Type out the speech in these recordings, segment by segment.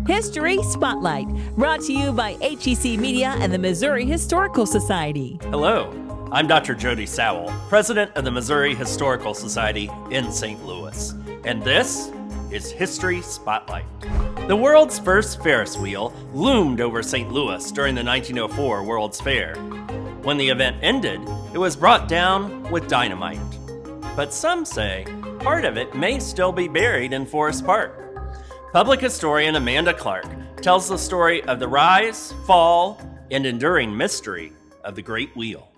History Spotlight, brought to you by HEC Media and the Missouri Historical Society. Hello, I'm Dr. Jody Sowell, president of the Missouri Historical Society in St. Louis, and this is History Spotlight. The world's first Ferris wheel loomed over St. Louis during the 1904 World's Fair. When the event ended, it was brought down with dynamite. But some say part of it may still be buried in Forest Park. Public historian Amanda Clark tells the story of the rise, fall, and enduring mystery of the Great Wheel.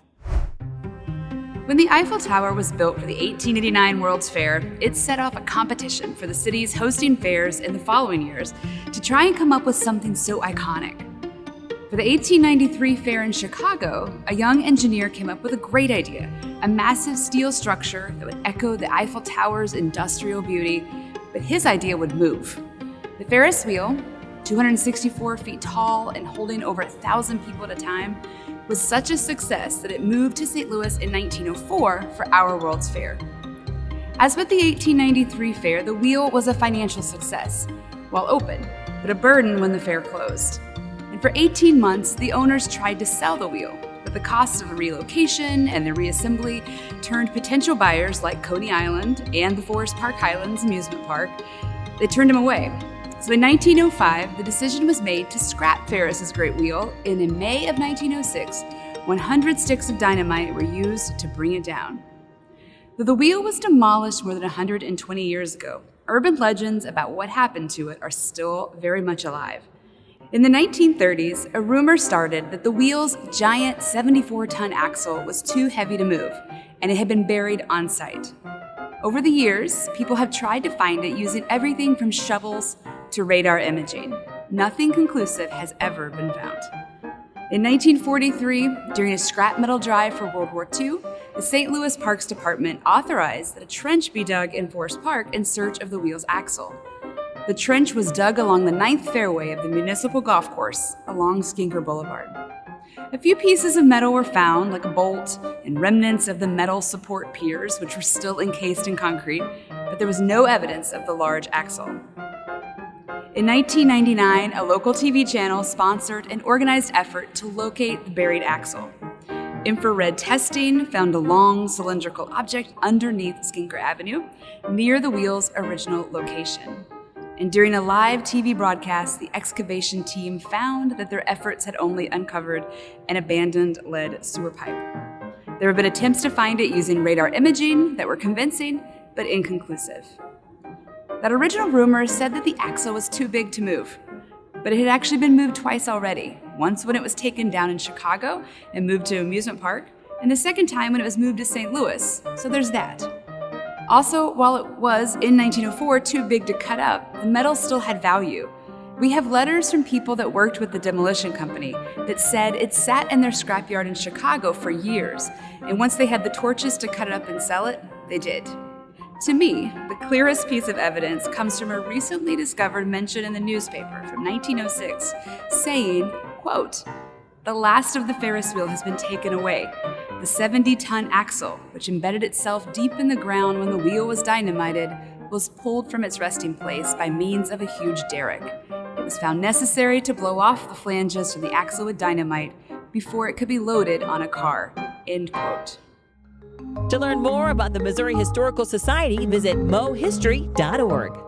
When the Eiffel Tower was built for the 1889 World's Fair, it set off a competition for the cities hosting fairs in the following years to try and come up with something so iconic. For the 1893 fair in Chicago, a young engineer came up with a great idea, a massive steel structure that would echo the Eiffel Tower's industrial beauty, but his idea would move. The Ferris Wheel, 264 feet tall and holding over 1,000 people at a time, was such a success that it moved to St. Louis in 1904 for our World's Fair. As with the 1893 fair, the wheel was a financial success while open, but a burden when the fair closed. And for 18 months, the owners tried to sell the wheel, but the cost of the relocation and the reassembly turned potential buyers like Coney Island and the Forest Park Highlands amusement park. They turned them away. So in 1905, the decision was made to scrap Ferris's Great Wheel, and in May of 1906, 100 sticks of dynamite were used to bring it down. Though the wheel was demolished more than 120 years ago, urban legends about what happened to it are still very much alive. In the 1930s, a rumor started that the wheel's giant 74-ton axle was too heavy to move, and it had been buried on site. Over the years, people have tried to find it using everything from shovels to radar imaging. Nothing conclusive has ever been found. In 1943, during a scrap metal drive for World War II, the St. Louis Parks Department authorized that a trench be dug in Forest Park in search of the wheel's axle. The trench was dug along the 9th fairway of the municipal golf course along Skinker Boulevard. A few pieces of metal were found, like a bolt and remnants of the metal support piers, which were still encased in concrete, but there was no evidence of the large axle. In 1999, a local TV channel sponsored an organized effort to locate the buried axle. Infrared testing found a long cylindrical object underneath Skinker Avenue, near the wheel's original location. And during a live TV broadcast, the excavation team found that their efforts had only uncovered an abandoned lead sewer pipe. There have been attempts to find it using radar imaging that were convincing, but inconclusive. That original rumor said that the axle was too big to move, but it had actually been moved twice already. Once when it was taken down in Chicago and moved to amusement park, and the second time when it was moved to St. Louis, so there's that. Also, while it was, in 1904, too big to cut up, the metal still had value. We have letters from people that worked with the demolition company that said it sat in their scrapyard in Chicago for years, and once they had the torches to cut it up and sell it, they did. To me, the clearest piece of evidence comes from a recently discovered mention in the newspaper from 1906, saying, quote, "The last of the Ferris wheel has been taken away. The 70-ton axle, which embedded itself deep in the ground when the wheel was dynamited, was pulled from its resting place by means of a huge derrick. It was found necessary to blow off the flanges from the axle with dynamite before it could be loaded on a car." End quote. To learn more about the Missouri Historical Society, visit mohistory.org.